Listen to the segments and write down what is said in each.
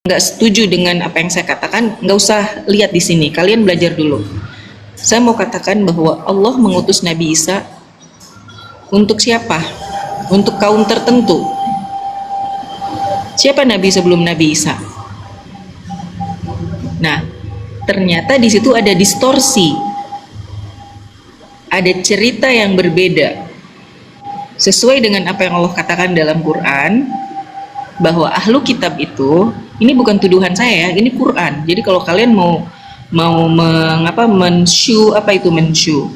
nggak setuju dengan apa yang saya katakan, nggak usah lihat di sini. Kalian belajar dulu. Saya mau katakan bahwa Allah mengutus Nabi Isa untuk siapa? Untuk kaum tertentu. Siapa Nabi sebelum Nabi Isa? Nah, ternyata di situ ada distorsi. Ada cerita yang berbeda. Sesuai dengan apa yang Allah katakan dalam Quran, bahwa ahlu kitab itu, ini bukan tuduhan saya ya, ini Quran. Jadi kalau kalian mau menshu apa itu menshu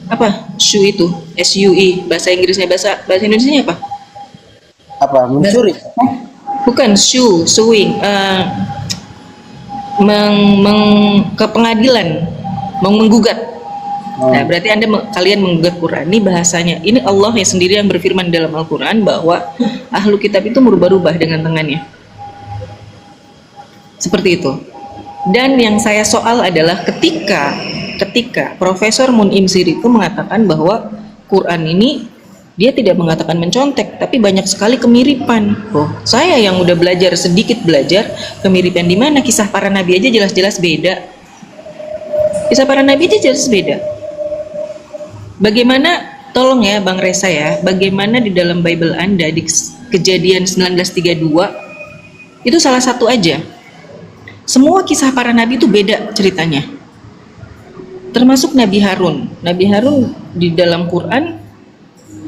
apa shu itu SUI bahasa Inggrisnya, bahasa Indonesianya apa? Apa mencuri? Bukan suing ke pengadilan, menggugat. Nah, berarti kalian menggugat Quran. Ini bahasanya. Ini Allah yang sendiri yang berfirman dalam Al-Quran bahwa ahlu kitab itu merubah-rubah dengan tangannya. Seperti itu. Dan yang saya soal adalah ketika Profesor Mun'im Siri itu mengatakan bahwa Quran ini dia tidak mengatakan mencontek, tapi banyak sekali kemiripan. Oh, saya yang udah sedikit belajar, kemiripan di mana? Kisah para nabi aja jelas-jelas beda. Kisah para nabi aja jelas beda. Bagaimana, tolong ya Bang Resa ya, bagaimana di dalam Bible Anda di Kejadian 1932 itu salah satu aja. Semua kisah para nabi itu beda ceritanya. Termasuk Nabi Harun. Nabi Harun di dalam Quran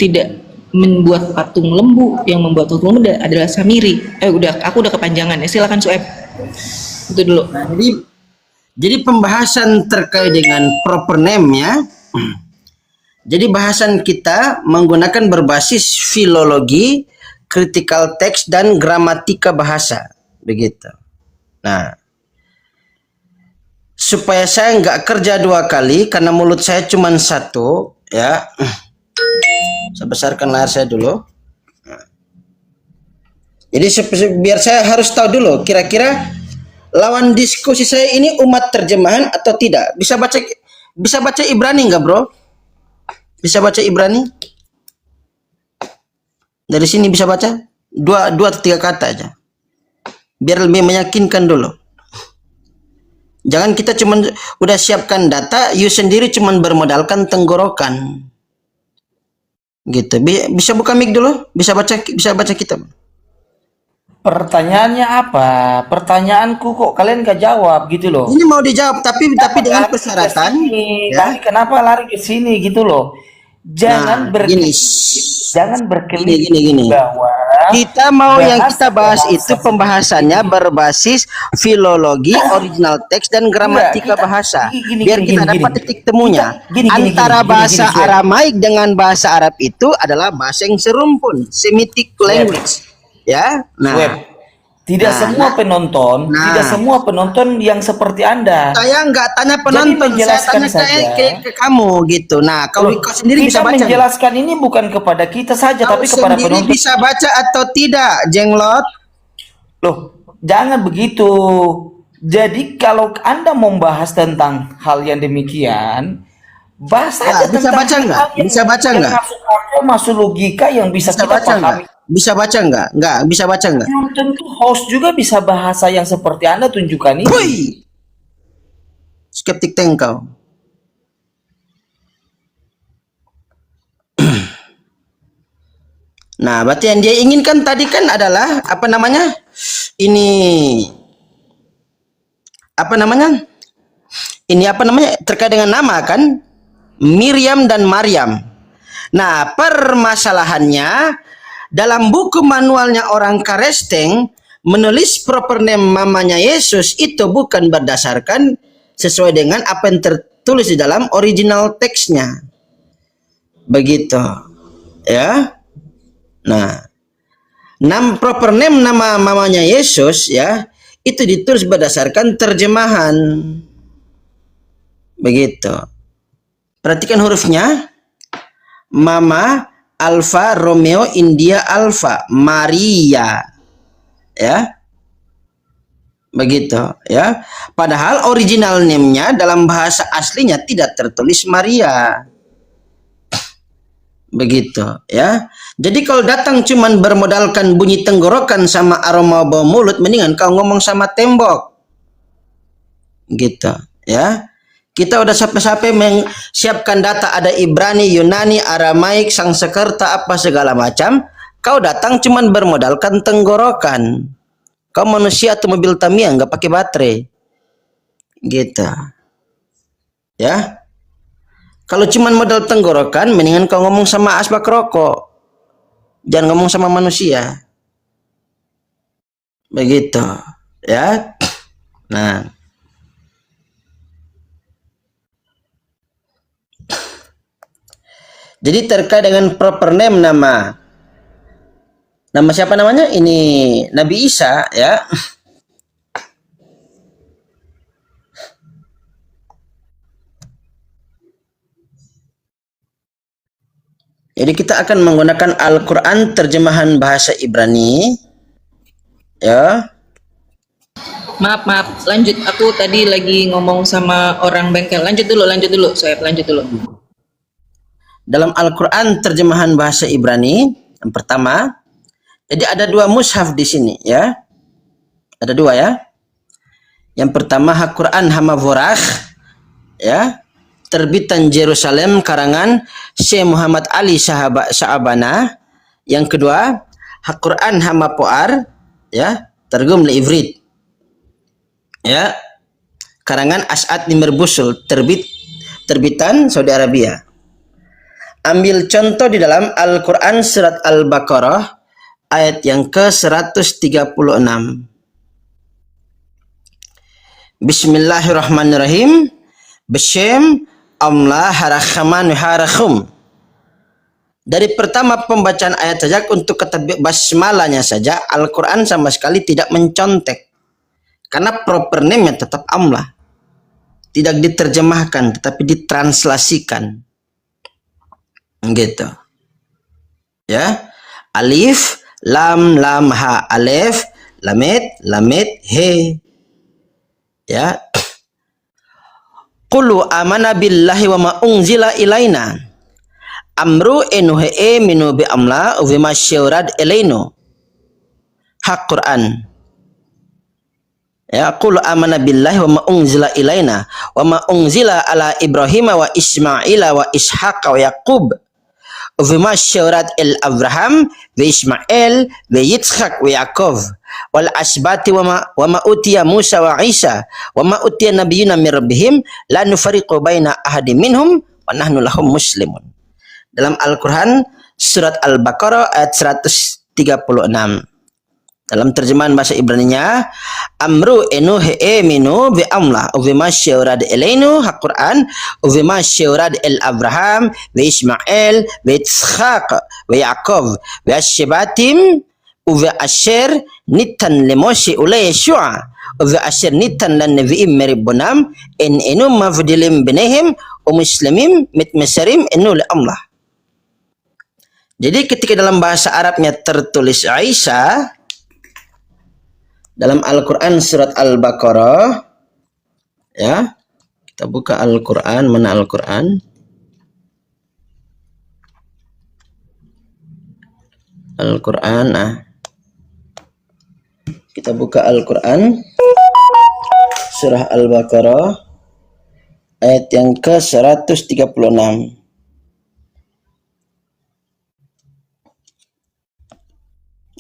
tidak membuat patung lembu, yang membuat patung lembu adalah Samiri. Aku udah kepanjangan ya. Silakan Sueb. Itu dulu. Nah, jadi pembahasan terkait dengan proper name ya. Jadi bahasan kita menggunakan berbasis filologi, critical text dan gramatika bahasa, begitu. Nah, supaya saya nggak kerja dua kali karena mulut saya cuma satu, ya. Saya besarkan layar saya dulu. Jadi biar saya harus tahu dulu kira-kira lawan diskusi saya ini umat terjemahan atau tidak. Bisa baca Ibrani nggak, bro? Bisa baca Ibrani? Dari sini bisa baca? Dua atau tiga kata aja. Biar lebih meyakinkan dulu. Jangan kita cuma udah siapkan data, you sendiri cuma bermodalkan tenggorokan. Gitu. Bisa buka mic dulu? Bisa baca kitab. Pertanyaannya apa? Pertanyaanku kok kalian gak jawab gitu loh. Ini mau dijawab tapi dengan persyaratan. Ya. Kenapa lari ke sini gitu loh? Jangan berkelit gini. bahwa Kita mau yang kita bahas itu pembahasannya berbasis filologi, original teks dan gramatika bahasa. Biar kita dapat titik temunya. Antara bahasa Aramaik dengan bahasa Arab itu adalah bahasa yang serumpun, Semitic language. Ya. Tidak semua penonton yang seperti Anda. Saya nggak tanya penonton, saya tanya ke kamu gitu. Nah, kalau kau sendiri bisa baca. Kita menjelaskan ini bukan kepada kita saja, tapi kepada penonton. Bisa baca atau tidak, Jenglot? Loh, jangan begitu. Jadi kalau Anda membahas tentang hal yang demikian, bahas saja bisa baca nggak? Bisa baca nggak? Masuk logika yang bisa kita pahami. Bisa baca nggak? Nggak bisa baca nggak? Tentu host juga bisa bahasa yang seperti Anda tunjukkan ini. Hui! Skeptik tengkau. Nah, berarti yang dia inginkan tadi kan adalah apa namanya? Ini apa namanya? Ini apa namanya? Terkait dengan nama kan? Miriam dan Maryam. Nah, permasalahannya dalam buku manualnya orang Karesteng menulis proper name mamanya Yesus itu bukan berdasarkan sesuai dengan apa yang tertulis di dalam original teksnya. Begitu. Ya. Nah, proper name nama mamanya Yesus ya, itu ditulis berdasarkan terjemahan. Begitu. Perhatikan hurufnya. Mama Alfa Romeo India Alfa Maria, ya, begitu ya. Padahal original name-nya dalam bahasa aslinya tidak tertulis Maria. Begitu ya. Jadi kalau datang cuman bermodalkan bunyi tenggorokan sama aroma bau mulut, mendingan kau ngomong sama tembok. Gitu ya. Kita udah sampai-sampai menyiapkan data, ada Ibrani, Yunani, Aramaik, Sanskerta, apa segala macam. Kau datang cuman bermodalkan tenggorokan. Kau manusia atau mobil Tamiya nggak pakai baterai. Gitu. Ya. Kalau cuman modal tenggorokan, mendingan kau ngomong sama asbak rokok. Jangan ngomong sama manusia. Begitu. Ya. Nah. Jadi terkait dengan proper name nama siapa namanya? Ini Nabi Isa ya. Jadi kita akan menggunakan Al-Quran terjemahan bahasa Ibrani ya. Maaf, lanjut. Aku tadi lagi ngomong sama orang bengkel. Lanjut dulu, Soeb, lanjut dulu. Dalam Al-Quran terjemahan bahasa Ibrani, yang pertama, jadi ada dua mushaf di sini ya. Ada dua ya. Yang pertama Al-Quran Hamavorah ya, terbitan Jerusalem karangan Syekh Muhammad Ali Sya'abana. Yang kedua Al-Quran Hamapoar ya, tergum le Ivrit ya, karangan As'ad Nimr Busul, terbitan Saudi Arabia. Ambil contoh di dalam Al-Quran surat Al-Baqarah ayat yang ke-136. Bismillahirrahmanirrahim. Bishem Allah harakhman harakhum. Dari pertama pembacaan ayat saja untuk kata basmalahnya saja Al-Quran sama sekali tidak mencontek. Karena proper name-nya tetap Allah. Tidak diterjemahkan tetapi ditranslasikan. Gitu ya. Alif lam lam ha, alif lamet he ya. Qulu amana billahi wa ma unzila ilaina amru enuhe minu bi amla wa ma syurad ilainu. Hak Quran ya. Qul amana billahi wa ma unzila ilaina wa ma unzila ala Ibrahim wa Ismaila wa Ishaq wa Yaqub wa syurat Abraham wa Ismail wa Yitzhak wa Yakov wal asbati wa ma utiya Musa wa Isa wa ma utiya nabiyuna min rabbihim la nufariqu baina ahadin minhum wa nahnu lahum muslimun. Dalam Al-Quran surat Al-Baqarah ayat 136. Dalam terjemahan bahasa Ibraninya, amru enu he minu bi amla wa ma syurad ilainu hak Quran wa ma syurad Abraham wa Ismail wa Ishaq wa Yaqub wa asbatim wa asher nitan lemosi ulay syu'a wa asher nitan lan nabiim meribunam in enu mafdilim binihim wa muslimim mitmasarim enu li amlah. Jadi ketika dalam bahasa Arabnya tertulis Aisyah, dalam Al-Quran surat Al-Baqarah ya, kita buka Al-Quran, mana Al-Quran? Al-Quran, kita buka Al-Quran surah Al-Baqarah ayat yang ke-136.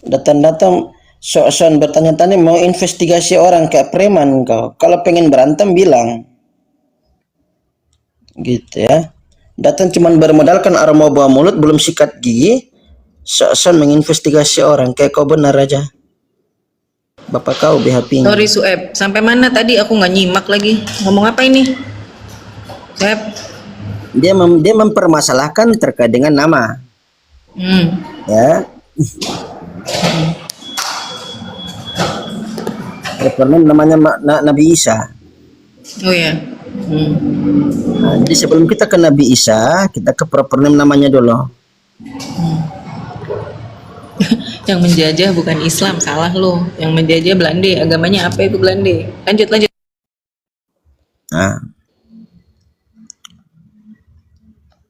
Datang-datang sok-sokan bertanya-tanya mau investigasi orang kayak preman kau. Kalau pengen berantem bilang. Gitu ya. Datang cuman bermodalkan aroma bau mulut belum sikat gigi, sok-sokan menginvestigasi orang kayak kau benar aja. Bapak kau BHP. Sorry Sueb, sampai mana tadi aku nggak nyimak lagi. Ngomong apa ini? Sueb. Dia mempermasalahkan terkait dengan nama. Ya. Pernah namanya Nabi Isa. Oh ya. Nah, jadi sebelum kita ke Nabi Isa, kita ke proper name namanya dulu. Yang menjajah bukan Islam, salah lo. Yang menjajah Belanda, agamanya apa itu Belanda? Lanjut.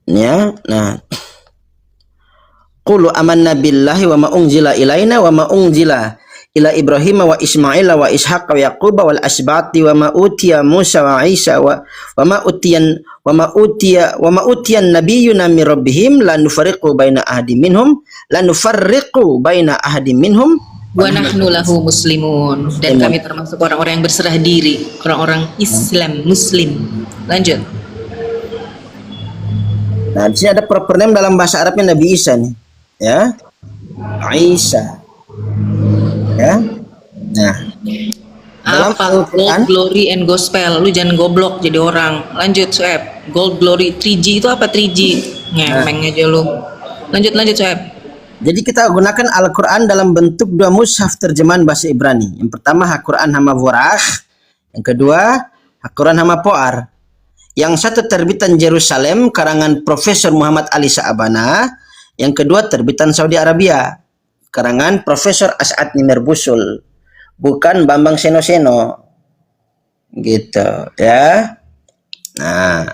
Nah, Qulu amanna billahi wa ma unzila ilaina wa ma unzila ila Ibrahim wa Ismail wa Ishaq wa Yaqub wal asbati wa ma utiya Musa wa Isa wa ma utiyan nabiyyuna min rabbihim la nufarriqu baina ahadin minhum Wa nahnu lahu muslimun, dan kami termasuk orang-orang yang berserah diri, orang-orang Islam, Muslim. Lanjut. Nah, di sini ada proper name dalam bahasa Arabnya Nabi Isa nih. Ya. Isa. Ya. Nah, dalam Apa gold, glory, and gospel? Lu jangan goblok jadi orang. Lanjut, Sueb. Gold, glory, 3G itu apa 3G? Ngemeng aja lu. Lanjut, Sueb. jadi kita gunakan Al-Quran dalam bentuk dua mushaf terjemahan bahasa Ibrani. Yang pertama Al-Quran Hama Vorach, yang kedua Al-Quran Hama Poar. Yang satu terbitan Jerusalem karangan Profesor Muhammad Ali Sa'abana, yang kedua terbitan Saudi Arabia karangan Profesor As'ad Nimir Busul, bukan Bambang Seno-Seno. Gitu ya. Nah,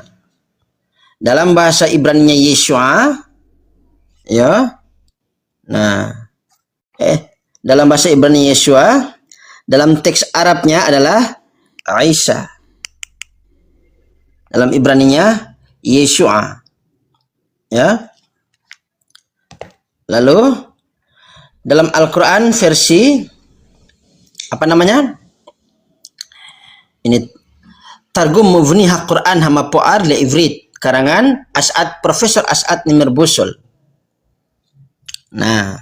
dalam bahasa Ibraninya Yeshua ya. Nah, dalam bahasa Ibrani Yeshua, dalam teks Arabnya adalah Isa. Dalam Ibraninya Yeshua. Ya. Lalu dalam Al-Qur'an versi apa namanya? Ini Targum Muvni Al-Qur'an Hama Po'ar li Ivrit karangan Profesor As'ad Nimir Busul. Nah,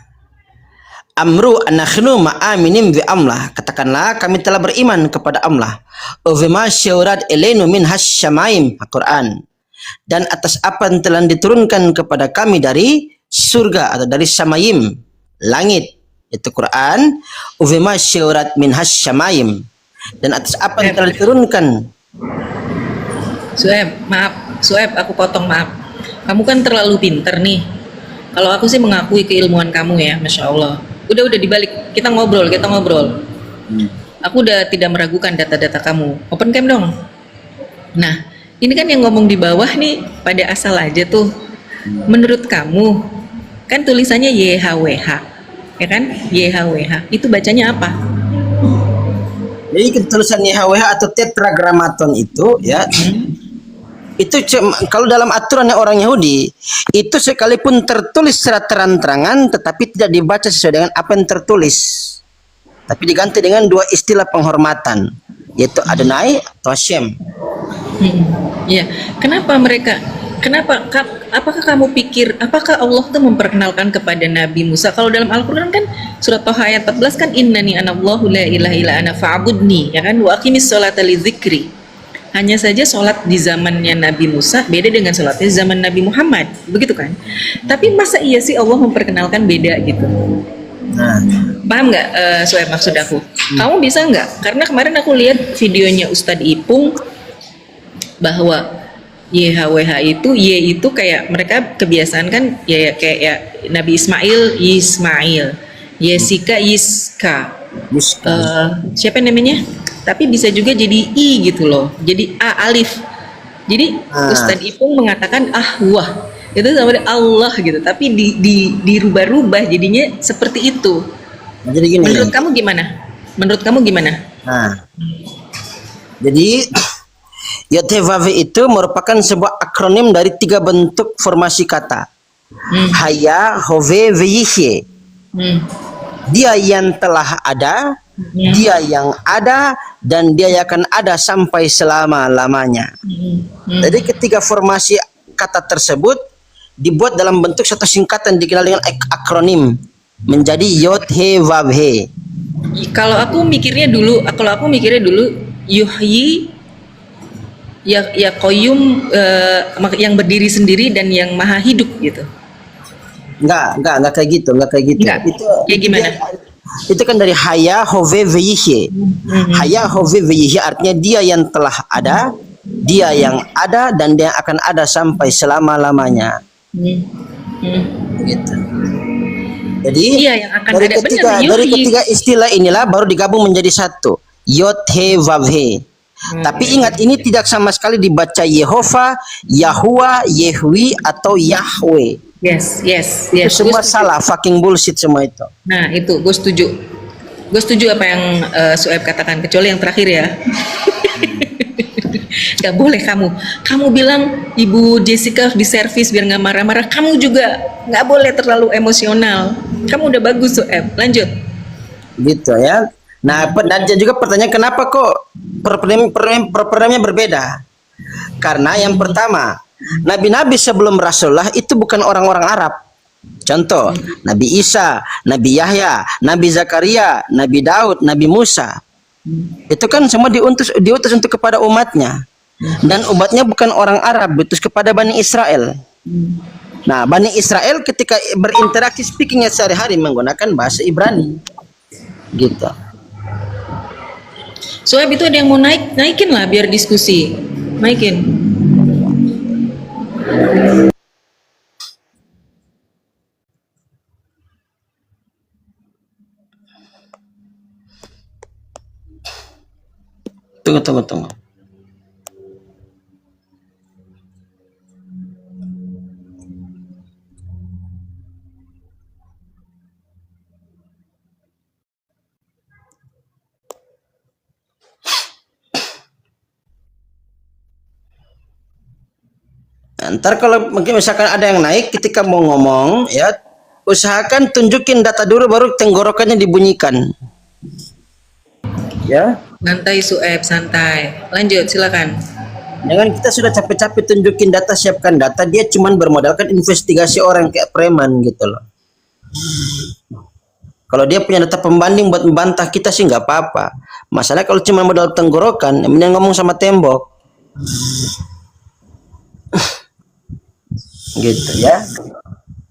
amru anakhnu ma'aminim bi amlah, katakanlah kami telah beriman kepada amlah. Uvma syaurat ilainu min hasyamaim Al-Quran, dan atas apa yang telah diturunkan kepada kami dari surga atau dari samayim, langit, itu Quran. Uvma syaurat min hasyamaim, dan atas apa yang telah diturunkan. Sueb, aku potong, maaf. Kamu kan terlalu pinter nih. Kalau aku sih mengakui keilmuan kamu ya, Masya Allah. Udah dibalik, kita ngobrol. Aku udah tidak meragukan data-data kamu. Open cam dong. Nah, ini kan yang ngomong di bawah nih pada asal aja tuh. Menurut kamu, kan tulisannya YHWH, ya kan? YHWH, itu bacanya apa? Jadi tulisan YHWH atau tetragrammaton itu ya. Itu kalau dalam aturannya orang Yahudi, itu sekalipun tertulis secara terang-terangan tetapi tidak dibaca sesuai dengan apa yang tertulis, tapi diganti dengan dua istilah penghormatan, yaitu Adonai atau Hashem. Ya, apakah kamu pikir, apakah Allah tuh memperkenalkan kepada Nabi Musa? Kalau dalam Al-Quran kan surat Toha ayat 14 kan innani anallahu la ilaha illa ana fa'budni, ya kan, wa aqimis sholata li dzikri. Hanya saja sholat di zamannya Nabi Musa beda dengan sholatnya zaman Nabi Muhammad, begitu kan? Tapi masa iya sih Allah memperkenalkan beda gitu? Paham nggak, Suhaib, maksud aku? Kamu bisa nggak? Karena kemarin aku lihat videonya Ustadz Ipung bahwa YHWH itu, Y itu kayak mereka kebiasaan kan ya kayak ya Nabi Ismail, Yesika, Yiska. Siapa namanya? Tapi bisa juga jadi I gitu loh, jadi A alif. Jadi Ustadz Ipung mengatakan wah itu sama Allah gitu, tapi dirubah-rubah jadinya seperti itu. Jadi gini. Menurut kamu gimana? Jadi YTVV itu merupakan sebuah akronim dari 3 bentuk formasi kata. Haya, Hove, Veyishe. Dia yang telah ada, dia yang ada, dan dia yang akan ada sampai selama-lamanya. Jadi ketiga formasi kata tersebut dibuat dalam bentuk satu singkatan dikenal dengan akronim menjadi Yod He Vav He. Kalau aku mikirnya dulu Yuhyi ya Qayyum, yang berdiri sendiri dan yang maha hidup gitu. Enggak kayak gitu. Enggak. Itu kayak gimana? Itu kan dari Haya Hove Veyishe. Haya Hove Veyishe artinya dia yang telah ada, dia yang ada, dan dia akan ada sampai selama-lamanya. Gitu. Jadi yang akan dari ada, ketiga istilah inilah baru digabung menjadi satu, Yod He Vav He. Tapi ingat, ini tidak sama sekali dibaca Yehova, Yahuwa, Yehwi atau Yahweh. Yes, yes, Itu yes. semua salah, fucking bullshit semua itu. Nah, itu gue setuju. Gue setuju apa yang Sueb katakan, kecuali yang terakhir ya. Gak boleh kamu. Kamu bilang Ibu Jessica di servis biar nggak marah-marah. Kamu juga nggak boleh terlalu emosional. Kamu udah bagus, Sueb. Lanjut. Gitu ya. Nah, dan juga pertanyaan kenapa kok programnya berbeda? Karena yang pertama, nabi-nabi sebelum Rasulullah itu bukan orang-orang Arab. Contoh, Nabi Isa, Nabi Yahya, Nabi Zakaria, Nabi Daud, Nabi Musa. Itu kan semua diutus untuk kepada umatnya. Dan umatnya bukan orang Arab, diutus kepada Bani Israel. Nah, Bani Israel ketika berinteraksi speakingnya sehari-hari menggunakan bahasa Ibrani. Gitu. Sueb itu ada yang mau naikin lah biar diskusi. Naikin. Tunggu. Ntar kalau mungkin misalkan ada yang naik ketika mau ngomong ya, usahakan tunjukin data dulu baru tenggorokannya dibunyikan. Ya. Santai Sueb, santai. Lanjut, silakan. Jangan kita sudah capek-capek tunjukin data, siapkan data, dia cuman bermodalkan investigasi orang kayak preman gitu loh. Kalau dia punya data pembanding buat membantah kita sih nggak apa-apa. Masalahnya kalau cuma modal tenggorokan, mending ngomong sama tembok. Gitu ya.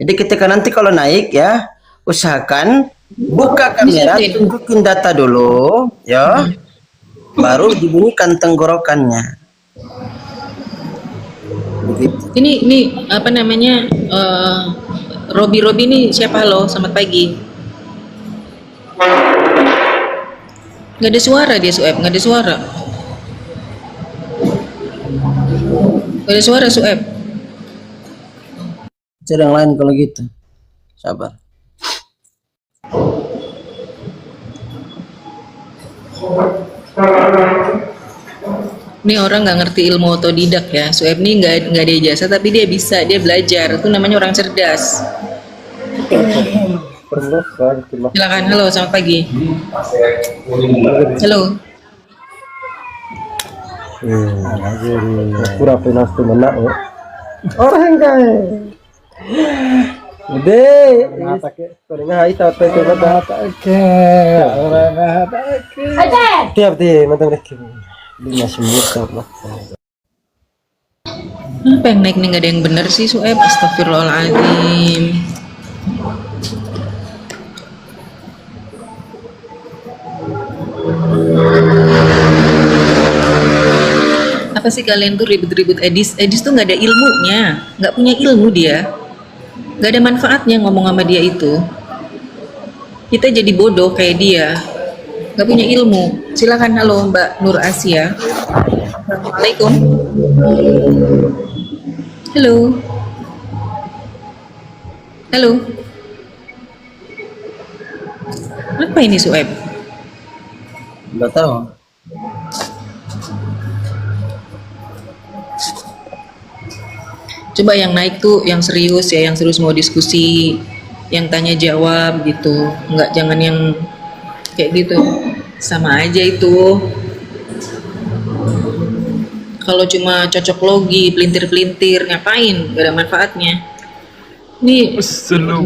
Jadi ketika nanti kalau naik ya, usahakan buka kamera, tunjukin data dulu ya. Baru dibunyikan tenggorokannya. Begitu. Ini apa namanya? Robi ini siapa lo? Selamat pagi. Nggak ada suara dia, Sueb. Nggak ada suara. Nggak ada suara, Sueb. Cari yang lain kalau gitu. Sabar. Ini orang nggak ngerti ilmu otodidak ya. Sueb ini nggak ada ijazah tapi dia bisa, dia belajar. Itu namanya orang cerdas. Silakan. Halo, selamat pagi. Halo. Pura penas tu menak ya. Orang kaya. Ude, mata ke, korengah hai tahu tu mata ke. Orang mata ke. Tiap di mata mereka. Dia semua sama. Apa yang naik nih, nggak ada yang bener sih, Sueb? Astagfirullahaladzim. Apa sih kalian tuh ribut-ribut Edis? Edis tuh nggak ada ilmunya, nggak punya ilmu dia, nggak ada manfaatnya ngomong sama dia itu. Kita jadi bodoh kayak dia, nggak punya ilmu. Silakan. Halo Mbak Nur Asia. Assalamualaikum. Halo. Halo. Apa ini, Sueb? Nggak tahu. Coba yang naik tuh yang serius ya, yang serius mau diskusi, yang tanya jawab gitu. Enggak, jangan yang kayak gitu. Sama aja itu. Kalau cuma cocok logi, pelintir-pelintir, ngapain? Gak ada manfaatnya. Ini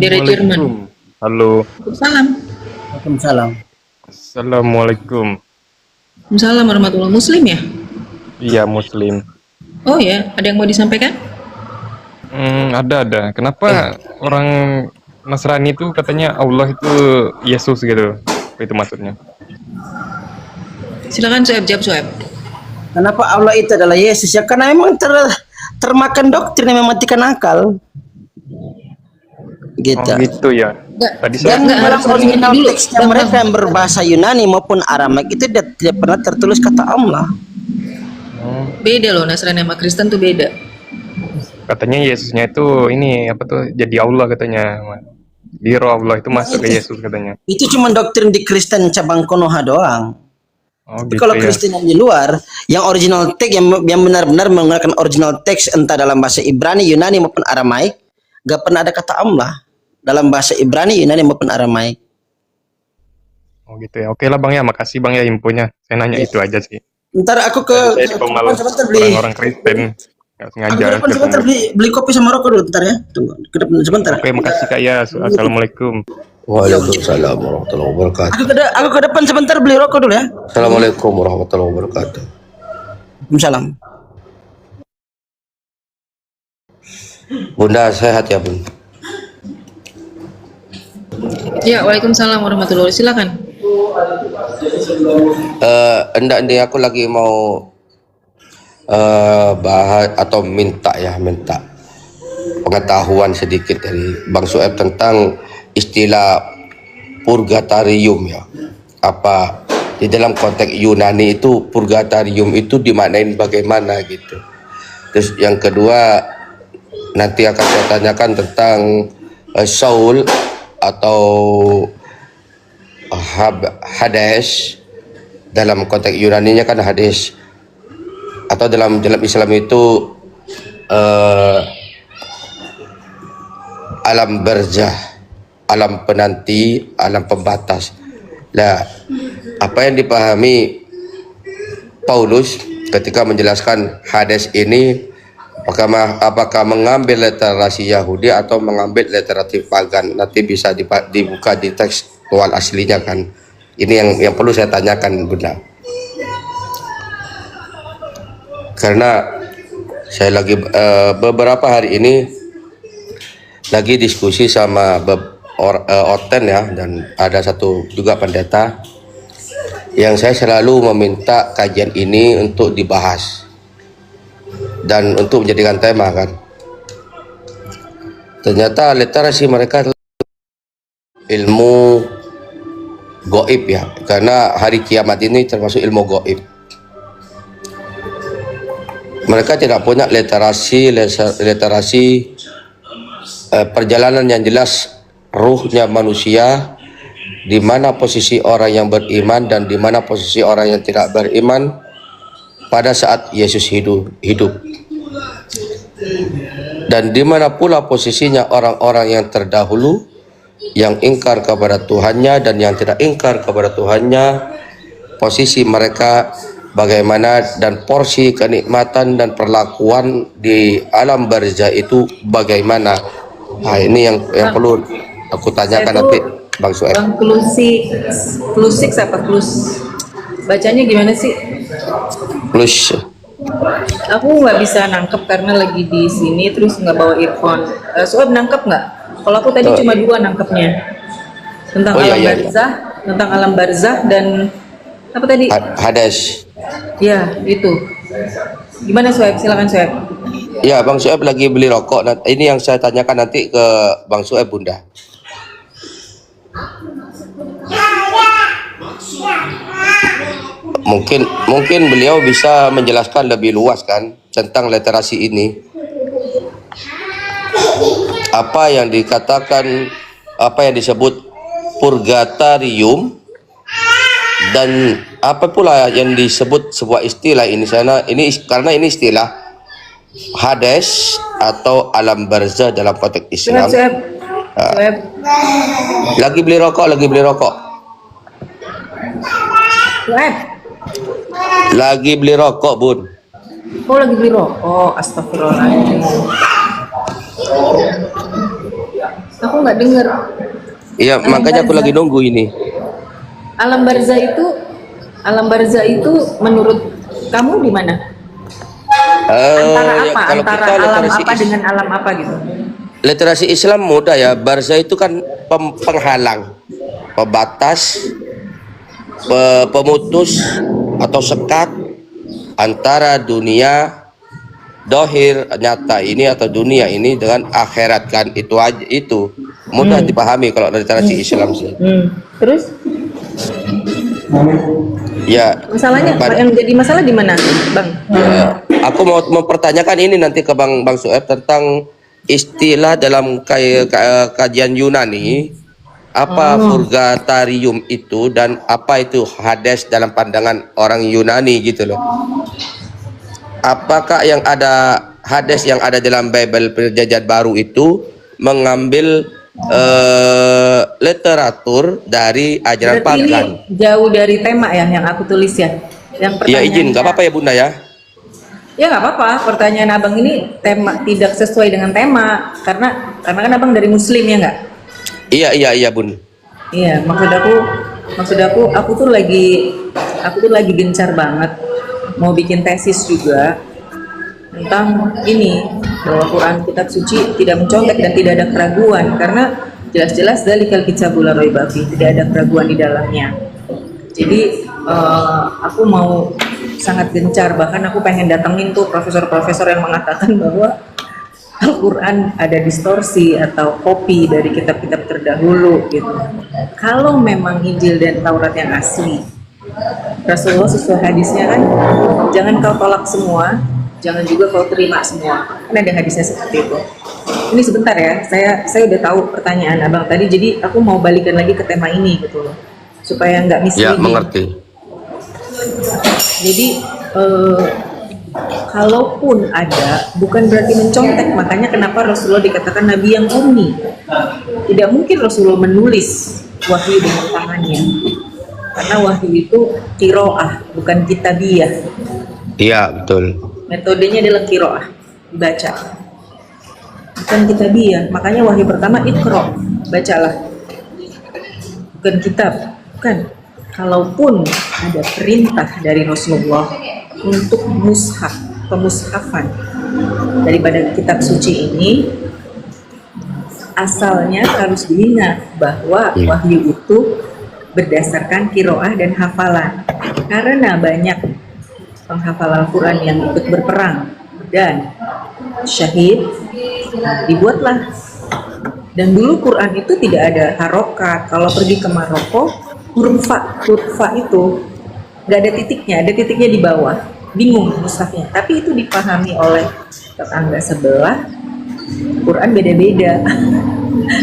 dari Jerman. Halo. Salam. Waalaikumsalam. Assalamualaikum. Waalaikumsalam warahmatullahi. Muslim ya? Iya, Muslim. Oh ya, ada yang mau disampaikan? Ada. Kenapa orang Nasrani itu katanya Allah itu Yesus gitu? Apa itu maksudnya? Silakan Sueb, jawab Sueb. Kenapa Allah itu adalah Yesus? Ya karena emang termakan doktrin yang mematikan akal. Gitu. Oh, gitu ya. Tadi saya Dan dalam harus original dulu. teksnya mereka yang berbahasa Yunani maupun Aramek itu tidak pernah tertulis kata Allah. Beda loh, Nasrani sama Kristen tuh beda. katanya Yesusnya itu ini apa tuh jadi Allah katanya. Di roh Allah itu masuk ke Yesus katanya. Itu cuma doktrin di Kristen cabang Konoha doang. Oh Tapi gitu kalau ya. Kristen yang di luar, yang original text yang benar-benar menggunakan original text entah dalam bahasa Ibrani, Yunani maupun Aramaik, gak pernah ada kata Allah dalam bahasa Ibrani, Yunani maupun Aramaik. Oh gitu ya. Oke lah Bang ya, makasih Bang ya infonya. Saya nanya itu aja sih. Ntar aku Saya di ke Komal depan sebentar beli. orang-orang Kristen. Nggak Aku sengaja ke depan sebentar ketemu. beli kopi sama rokok dulu, bentar ya. Tunggu, ke depan sebentar. Oke, makasih Kak ya. Assalamualaikum. Waalaikumsalam warahmatullahi wabarakatuh. Aku ke depan sebentar beli rokok dulu ya. Assalamualaikum warahmatullahi wabarakatuh. Waalaikumsalam. Bunda sehat ya Bun? Ya, waalaikumsalam warahmatullahi wabarakatuh. Silakan. Enggak nih aku lagi mau bahas atau minta pengetahuan sedikit dari Bang Sueb tentang istilah purgatorium ya. Apa di dalam konteks Yunani itu purgatorium itu dimaknain bagaimana gitu. Terus yang kedua nanti akan saya tanyakan tentang Saul atau Hades. Dalam konteks Yunaninya kan Hades, atau dalam Islam itu alam barzah, alam penanti, alam pembatas. Nah, apa yang dipahami Paulus ketika menjelaskan Hades ini, apakah mengambil literasi Yahudi atau mengambil literasi pagan? Nanti bisa dibuka di teks wal aslinya kan. Ini yang perlu saya tanyakan Bunda. Karena saya lagi beberapa hari ini lagi diskusi sama Orten ya, dan ada satu juga pendeta yang saya selalu meminta kajian ini untuk dibahas dan untuk menjadikan tema kan. Ternyata literasi mereka adalah ilmu goib ya, karena hari kiamat ini termasuk ilmu goib. Mereka tidak punya literasi perjalanan yang jelas ruhnya manusia, di mana posisi orang yang beriman dan di mana posisi orang yang tidak beriman pada saat Yesus hidup. Dan di mana pula posisinya orang-orang yang terdahulu yang ingkar kepada Tuhannya dan yang tidak ingkar kepada Tuhannya, posisi mereka bagaimana, dan porsi kenikmatan dan perlakuan di alam barzah itu bagaimana. Nah, ini yang perlu aku tanyakan nanti Bang Sueb. Bang Klusik apa Klus? Bacanya gimana sih? Plus Aku nggak bisa nangkep karena lagi di sini terus nggak bawa earphone. Sueb nangkep nggak? Kalau aku tadi cuma 2 nangkepnya. Tentang alam barzah, tentang alam barzah dan apa tadi? Hades. Ya, itu. Gimana Sueb? Silakan Sueb. Ya, Bang Sueb lagi beli rokok. Ini yang saya tanyakan nanti ke Bang Sueb Bunda. Mungkin beliau bisa menjelaskan lebih luas kan tentang literasi ini. Apa yang dikatakan, apa yang disebut purgatorium, dan apa pula yang disebut sebuah istilah ini sana ini, karena ini istilah Hades atau alam barzah dalam konteks Islam. Sueb. Lagi beli rokok. Sueb. Lagi beli rokok, Bun. Oh, lagi beli rokok. Astagfirullahaladzim. Aku nggak dengar. Iya, makanya aku lagi nunggu ini. Alam barzah itu menurut kamu di mana? Antara apa? Kalau Antara kita alam literasi apa dengan alam apa gitu? Literasi Islam mudah ya. Barzah itu kan penghalang, pembatas, pemutus atau sekat antara dunia dohir nyata ini atau dunia ini dengan akhirat kan. Itu aja, itu mudah dipahami kalau literasi Islam sih. Terus Ya, masalahnya yang jadi masalah di mana, Bang? ya, Aku mau mempertanyakan ini nanti ke Bang Sueb tentang istilah dalam kajian Yunani, apa purgatorium itu dan apa itu Hades dalam pandangan orang Yunani gitu loh. Apakah yang ada Hades yang ada dalam Bible Perjanjian Baru itu mengambil literatur dari ajaran Berarti ini pagan? jauh dari tema ya yang aku tulis ya. Yang Ya izin, pertanyaannya- nggak apa-apa ya Bunda ya. Ya nggak apa-apa. Pertanyaan abang ini tema tidak sesuai dengan tema karena kan abang dari Muslim ya nggak? Iya Bun. Iya, maksud aku tuh lagi gencar banget mau bikin tesis juga tentang ini, bahwa Quran kitab suci tidak mencontek dan tidak ada keraguan karena jelas-jelas dalikal kitabul la raiba fihi, tidak ada keraguan di dalamnya. Jadi aku mau sangat gencar, bahkan aku pengen datengin tuh profesor-profesor yang mengatakan bahwa Al-Quran ada distorsi atau kopi dari kitab-kitab terdahulu gitu. Kalau memang Injil dan Taurat yang asli, Rasulullah sesuai hadisnya kan, jangan kau tolak semua, jangan juga kau terima semua. Kan ada hadisnya seperti itu. Ini sebentar ya, saya udah tahu pertanyaan abang tadi, jadi aku mau balikan lagi ke tema ini gitu loh, supaya nggak Ya misleading. mengerti. Jadi kalaupun ada, bukan berarti mencontek. Makanya kenapa Rasulullah dikatakan Nabi yang ummi. Tidak mungkin Rasulullah menulis wahyu dengan tangannya, karena wahyu itu qiraah, bukan kitabiyah. Iya betul. Metodenya adalah qiraah, dibaca, bukan kitabiyah. Makanya wahyu pertama Iqra, bacalah, bukan kitab, bukan. Kalaupun ada perintah dari Rasulullah untuk pemushafan daripada kitab suci ini, asalnya harus diingat bahwa wahyu itu berdasarkan qiraah dan hafalan. Karena banyak penghafal Al-Quran yang ikut berperang dan syahid, dibuatlah. Dan dulu Quran itu tidak ada harokat. Kalau pergi ke Maroko, huruf fa itu nggak ada titiknya, ada titiknya di bawah. Bingung mushafnya, tapi itu dipahami oleh tetangga sebelah. Quran beda-beda.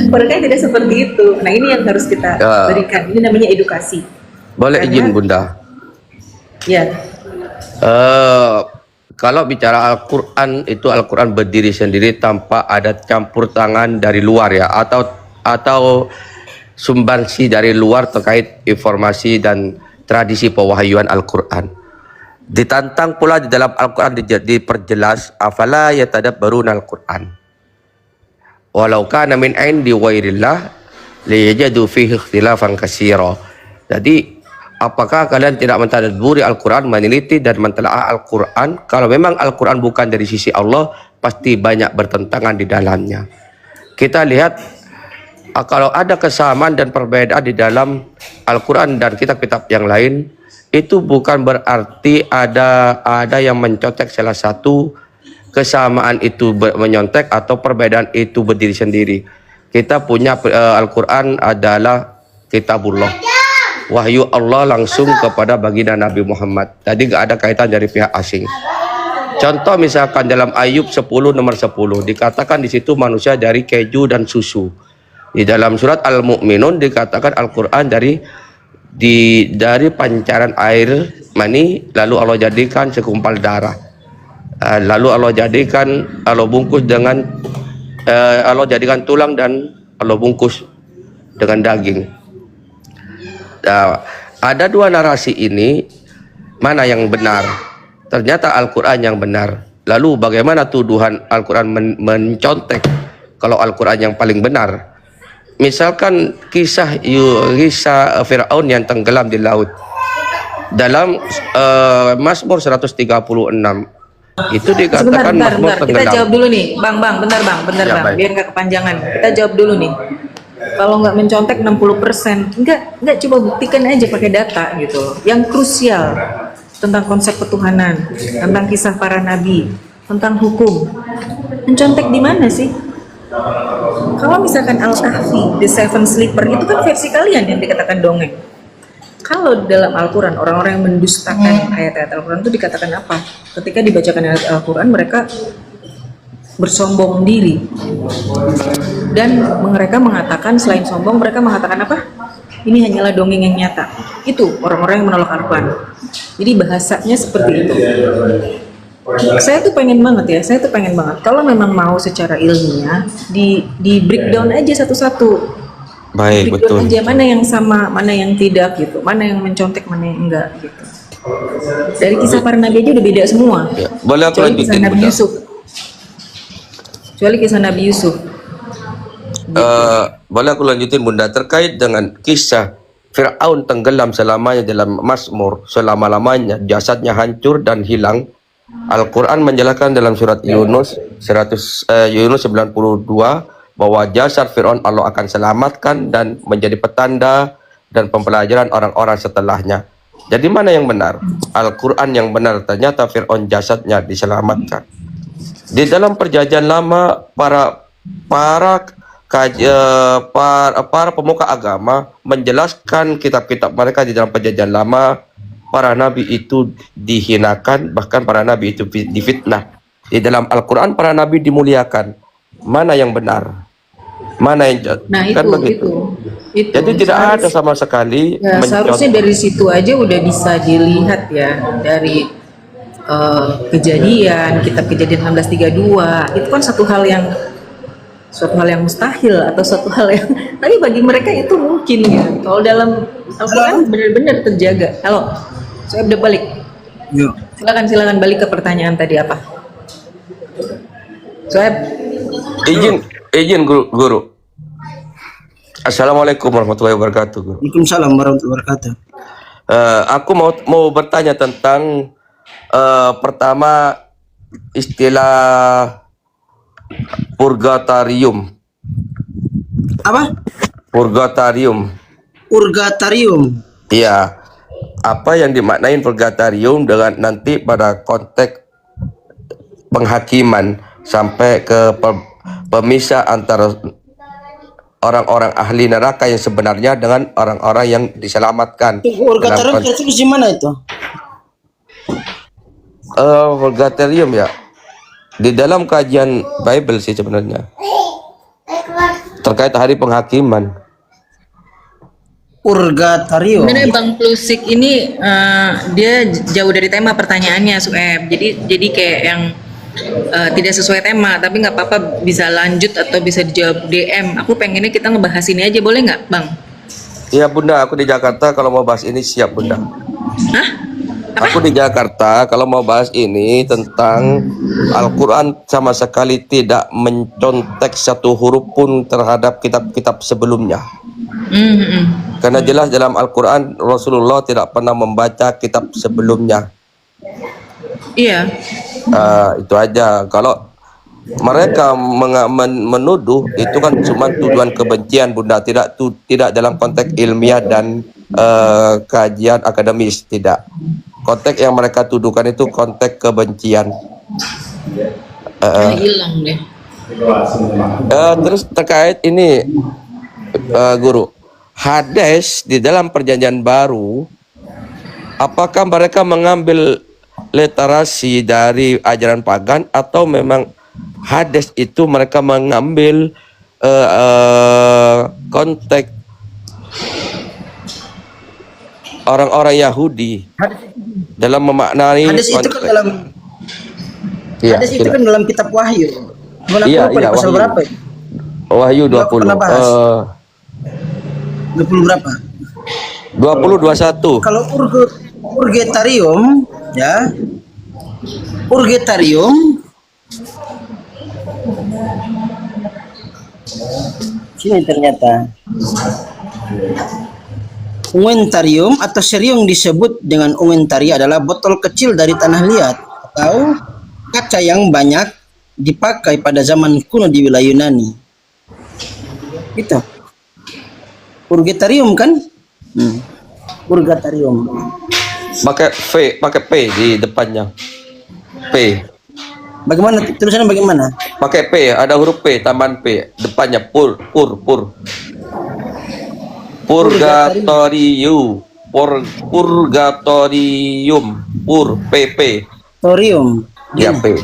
Quran tidak seperti itu. Nah ini yang harus kita berikan. Ini namanya edukasi. Boleh Karena- izin Bunda. Ya, Kalau bicara Al-Quran itu Al-Quran berdiri sendiri tanpa ada campur tangan dari luar ya, atau sumbangsi dari luar terkait informasi dan tradisi pewahyuan Al-Quran. Ditantang pula di dalam Al-Quran diperjelas, afala yatadabbaruna Al-Quran walau kana min indi ghairillah liyajadu fihi ikhtilafan katsira. Jadi apakah kalian tidak mentadabburi Al-Quran, meneliti dan mentelaah Al-Quran? Kalau memang Al-Quran bukan dari sisi Allah, pasti banyak bertentangan di dalamnya. Kita lihat kalau ada kesamaan dan perbedaan di dalam Al-Quran dan kitab-kitab yang lain, itu bukan berarti ada yang mencontek salah satu, kesamaan itu menyontek atau perbedaan itu berdiri sendiri. Kita punya Al-Quran adalah kitabullah, wahyu Allah langsung kepada baginda Nabi Muhammad. Tadi nggak ada kaitan dari pihak asing. Contoh misalkan dalam Ayub 10 nomor 10 dikatakan di situ manusia dari keju dan susu. Di dalam surat Al-Mu'minun dikatakan Al-Quran dari pancaran air mani, lalu Allah jadikan segumpal darah. Lalu Allah bungkus dengan Allah jadikan tulang dan Allah bungkus dengan daging. Ada dua narasi ini, mana yang benar? Ternyata Al-Quran yang benar. Lalu bagaimana tuduhan Al-Quran mencontek kalau Al-Quran yang paling benar? Misalkan kisah Fir'aun yang tenggelam di laut dalam Mazmur 136 itu dikatakan Mazmur bentar. Kita tenggelam. jawab dulu nih, Bang, bentar Ya, Bang, baik. biar nggak kepanjangan. Kita jawab dulu nih. Kalau nggak mencontek 60%, nggak coba buktikan aja pakai data gitu loh. Yang krusial tentang konsep ketuhanan, tentang kisah para nabi, tentang hukum. Mencontek di mana sih? Kalau misalkan Al-Kahfi, The Seven Sleeper, itu kan versi kalian yang dikatakan dongeng. Kalau dalam Al-Quran orang-orang yang mendustakan ayat-ayat Al-Quran itu dikatakan apa? Ketika dibacakan ayat Al-Quran mereka bersombong diri, dan mereka mengatakan, selain sombong mereka mengatakan apa? Ini hanyalah dongeng yang nyata. Itu orang-orang yang menolak Al-Quran. Jadi bahasanya seperti itu. Saya tuh pengen banget kalau memang mau secara ilmiah di breakdown aja satu-satu. Baik, Breakdown betul. aja mana yang sama, mana yang tidak gitu, mana yang mencontek, mana yang enggak gitu. Dari kisah para nabi aja udah beda semua. Ya, boleh aku Kecuali kisah lanjutin, Nabi Bunda? Yusuf. Kecuali kisah Nabi Yusuf. Boleh aku lanjutin, Bunda, terkait dengan kisah Fir'aun tenggelam selamanya dalam Mazmur, selama-lamanya jasadnya hancur dan hilang. Al-Quran menjelaskan dalam surat Yunus 92 bahwa jasad Fir'aun Allah akan selamatkan dan menjadi petanda dan pembelajaran orang-orang setelahnya. Jadi mana yang benar? Al-Quran yang benar, ternyata Fir'aun jasadnya diselamatkan. Di dalam perjanjian lama para pemuka agama menjelaskan kitab-kitab mereka di dalam perjanjian lama, para nabi itu dihinakan, bahkan para nabi itu difitnah. Di dalam Al-Quran para nabi dimuliakan. Mana yang benar? Mana yang Nah kan begitu. itu. Jadi tidak ada sama sekali Ya, seharusnya dari situ aja udah bisa dilihat ya, dari kejadian, kitab kejadian 1632 itu kan suatu hal yang mustahil atau suatu hal yang tapi bagi mereka itu mungkin ya. Kalau dalam Al-Quran benar-benar terjaga. Halo, saya udah balik. Yuk. Silakan balik ke pertanyaan tadi apa? Saya izin guru. Assalamualaikum warahmatullahi wabarakatuh, guru. Waalaikumsalam warahmatullahi wabarakatuh. Aku mau bertanya tentang pertama istilah purgatorium. Apa? Purgatorium. Purgatorium. Iya. Apa yang dimaknain purgatorium dengan nanti pada konteks penghakiman sampai ke pemisah antara orang-orang ahli neraka yang sebenarnya dengan orang-orang yang diselamatkan. Purgatorium tertulis di mana itu? Purgatorium ya, di dalam kajian Bible sih sebenarnya, terkait hari penghakiman. Purgatorium. sebenarnya Bang Plusik ini dia jauh dari tema pertanyaannya, Sueb. Jadi kayak yang tidak sesuai tema, tapi nggak apa-apa, bisa lanjut atau bisa dijawab DM. Aku pengennya kita ngebahas ini aja, boleh nggak, Bang? Iya Bunda, aku di Jakarta, kalau mau bahas ini siap Bunda. Hah? Aku di Jakarta, kalau mau bahas ini tentang Al-Quran sama sekali tidak mencontek satu huruf pun terhadap kitab-kitab sebelumnya. Karena jelas dalam Al-Quran Rasulullah tidak pernah membaca kitab sebelumnya. Iya. Itu aja. Kalau mereka menuduh itu kan cuma tuduhan kebencian Bunda, tidak dalam konteks ilmiah dan kajian akademis, tidak. Konteks yang mereka tuduhkan itu konteks kebencian. Hilang deh. Terus terkait ini guru, Hades di dalam perjanjian baru, apakah mereka mengambil literasi dari ajaran pagan atau memang Hades itu mereka mengambil konteks orang-orang Yahudi dalam memaknai Hadis itu kan dalam Iya, Hadis itu kan dalam kitab Wahyu. Iya, Lupa di pasal Wahyu. berapa itu? Wahyu Nggak 20. pernah bahas. 20 berapa? 20-21. Kalau purgatorium ya. Purgatorium sini ternyata unguentarium atau serium disebut dengan unguentari adalah botol kecil dari tanah liat atau kaca yang banyak dipakai pada zaman kuno di wilayah Yunani. Itu purgatorium kan? Purgatorium. Pakai P di depannya. P. Bagaimana tulisannya bagaimana? Pakai P, ada huruf P, tambahan P, depannya purgatorium. Purgatorium, PP. Torium. Ya, P.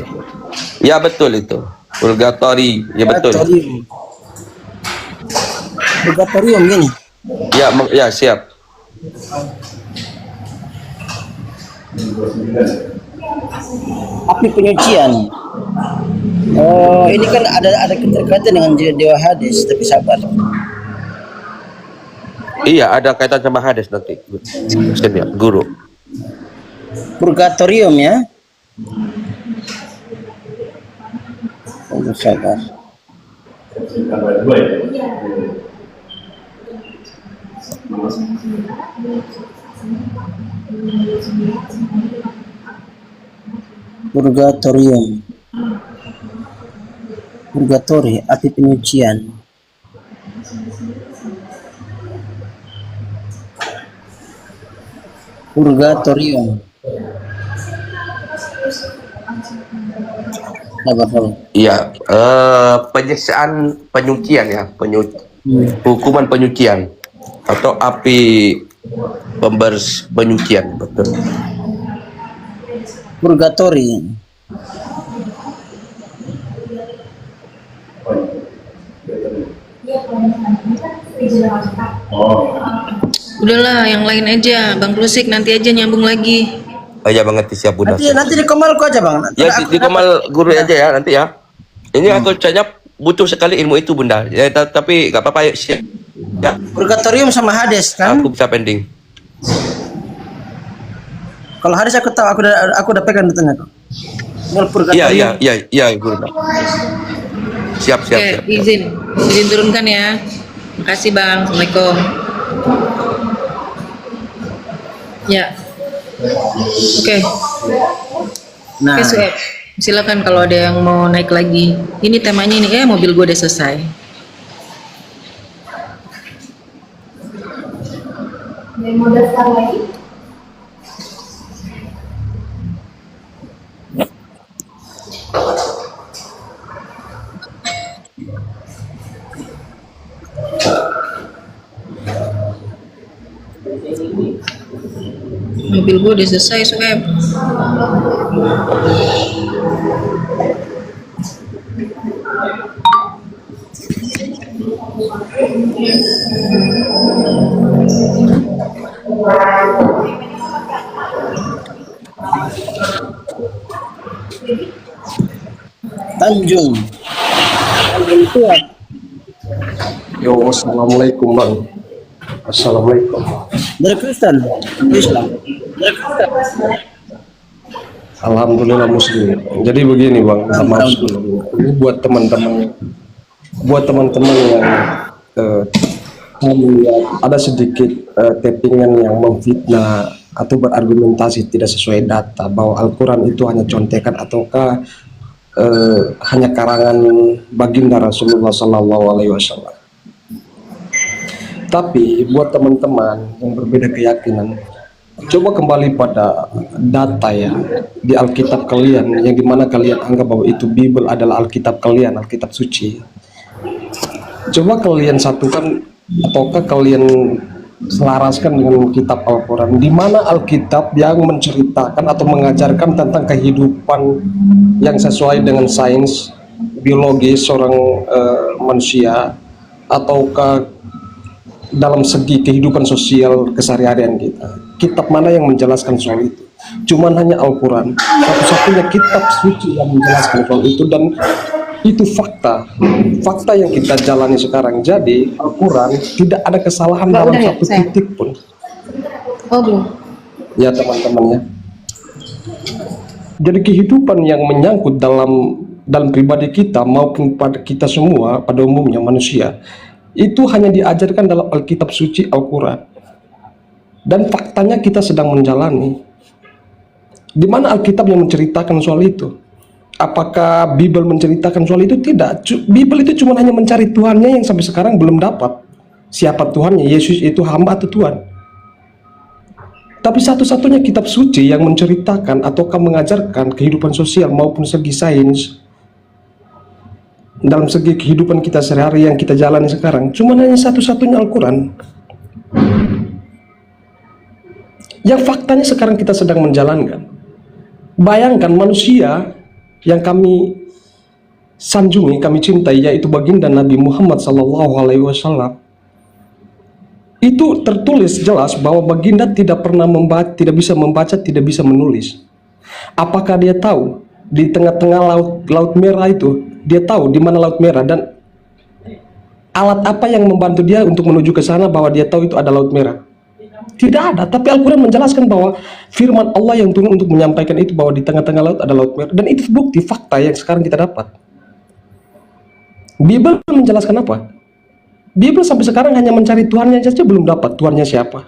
Ya betul itu. Purgatori. Ya betul. Purgatorium. Purgatorium gini. Ya, ya siap. Api penyucian. Oh, ini kan ada keterkaitan dengan dewa Hades, tapi sabar. Iya, ada kaitan sama Hades nanti. Senior, guru. Purgatorium ya. Oh, sabar. Purgatorium. Purgatori, api penyucian. Purgatorium. Sabar. Iya, penyiksaan penyucian ya, hukuman penyucian atau api penyucian, betul. Purgatori. Udahlah, yang lain aja, Bang Rusik nanti aja nyambung lagi. Oh ya, mengerti, siap Bunda. Nanti di Komalku aja Bang. Ya di Komal guru aja ya nanti ya. Ini aku kayaknya butuh sekali ilmu itu Bunda. Ya tapi nggak apa-apa, yuk siap. Ya, Purgatorium sama Hades kan? aku bisa pending. Kalau Hades aku tahu, aku udah pegang datanya kok. Iya Bunda. Siap. Oke, izin turunkan ya. Makasih Bang. Assalamualaikum. Ya. Oke. Nah, Oke, Sueb. Silakan kalau ada yang mau naik lagi. Ini temanya ini, mobil gue udah selesai. Mau daftar lagi? Mobil gue udah selesai, Sueb. Tanjung. Yo, assalamualaikum Bang. Assalamualaikum. Dari Kristen, Islam. Alhamdulillah Muslim. Jadi begini Bang, maaf sebelumnya. Ini buat teman-teman yang melihat ada sedikit tappingan yang memfitnah atau berargumentasi tidak sesuai data bahwa Al-Quran itu hanya contekan ataukah hanya karangan baginda Rasulullah SAW. Tapi buat teman-teman yang berbeda keyakinan, coba kembali pada data ya di Alkitab kalian, yang dimana kalian anggap bahwa itu Bible adalah Alkitab kalian, Alkitab suci. Coba kalian satukan ataukah kalian selaraskan dengan kitab Al-Quran, di mana Alkitab yang menceritakan atau mengajarkan tentang kehidupan yang sesuai dengan sains biologis seorang manusia, ataukah dalam segi kehidupan sosial keseharian kita. Kitab mana yang menjelaskan soal itu? Cuman hanya Al-Quran, satu-satunya kitab suci yang menjelaskan soal itu, dan itu fakta yang kita jalani sekarang. Jadi Al-Quran tidak ada kesalahan dalam satu titik pun. Oh belum. Ya teman-teman ya. Jadi kehidupan yang menyangkut dalam pribadi kita maupun pada kita semua pada umumnya manusia, itu hanya diajarkan dalam Alkitab suci Al-Quran. Dan faktanya kita sedang menjalani. Di mana Alkitab yang menceritakan soal itu? Apakah Bible menceritakan soal itu? Tidak. Bible itu cuma hanya mencari Tuhannya yang sampai sekarang belum dapat. Siapa Tuhannya? Yesus itu hamba atau Tuhan? Tapi satu-satunya kitab suci yang menceritakan ataukah mengajarkan kehidupan sosial maupun segi sains dalam segi kehidupan kita sehari-hari yang kita jalani sekarang, cuma hanya satu-satunya Al-Quran. Yang faktanya sekarang kita sedang menjalankan. Bayangkan manusia yang kami sanjungi, kami cintai, yaitu baginda Nabi Muhammad SAW. Itu tertulis jelas bahwa baginda tidak pernah membaca, tidak bisa membaca, tidak bisa menulis. Apakah dia tahu di tengah-tengah laut merah itu, dia tahu di mana laut merah dan alat apa yang membantu dia untuk menuju ke sana bahwa dia tahu itu ada laut merah? Tidak ada. Tapi Al-Quran menjelaskan bahwa firman Allah yang turun untuk menyampaikan itu bahwa di tengah-tengah laut ada laut merah, dan itu bukti fakta yang sekarang kita dapat. Bible menjelaskan apa? Bible sampai sekarang hanya mencari Tuhannya saja, belum dapat Tuhannya siapa.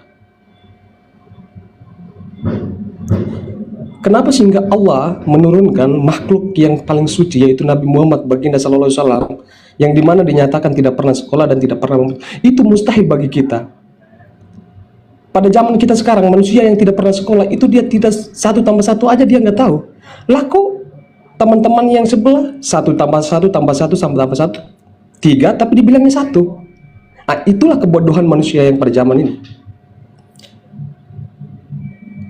Kenapa sehingga Allah menurunkan makhluk yang paling suci, yaitu Nabi Muhammad baginda sallallahu alaihi wasallam, yang dimana dinyatakan tidak pernah sekolah dan tidak pernah itu mustahil bagi kita. Pada zaman kita sekarang, manusia yang tidak pernah sekolah itu dia tidak 1 tambah 1 aja dia nggak tahu. Laku teman-teman yang sebelah 1 tambah 1 tambah 1 tambah 1 3, tapi dibilangnya 1. Nah, itulah kebodohan manusia yang pada zaman ini.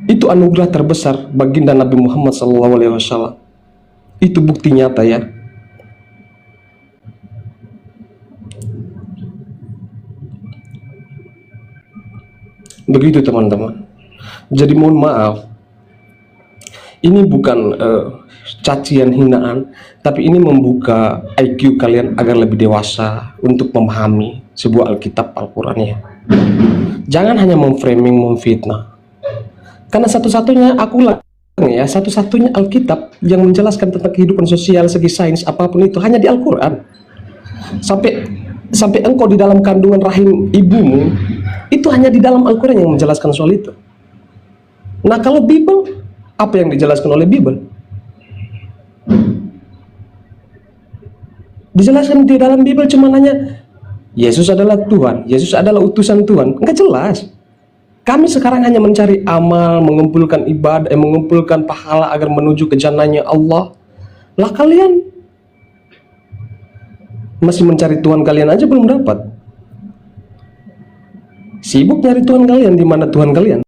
Itu anugerah terbesar baginda Nabi Muhammad SAW. Itu bukti nyata ya. Begitu teman-teman. Jadi mohon maaf, ini bukan cacian, hinaan, tapi ini membuka IQ kalian agar lebih dewasa untuk memahami sebuah Alkitab Al-Qurannya. Jangan hanya memframing, memfitnah. Karena satu-satunya satu-satunya Alkitab yang menjelaskan tentang kehidupan sosial, segi sains, apapun itu hanya di Al-Quran. Sampai engkau di dalam kandungan rahim ibumu, itu hanya di dalam Al-Quran yang menjelaskan soal itu. Nah, kalau Bible, apa yang dijelaskan oleh Bible? Dijelaskan di dalam Bible cuma hanya Yesus adalah Tuhan, Yesus adalah utusan Tuhan. Enggak jelas. Kami sekarang hanya mencari amal, mengumpulkan ibadah, mengumpulkan pahala agar menuju ke jannahnya Allah. Lah kalian masih mencari Tuhan kalian aja belum dapat. Sibuk nyari Tuhan kalian, di mana Tuhan kalian?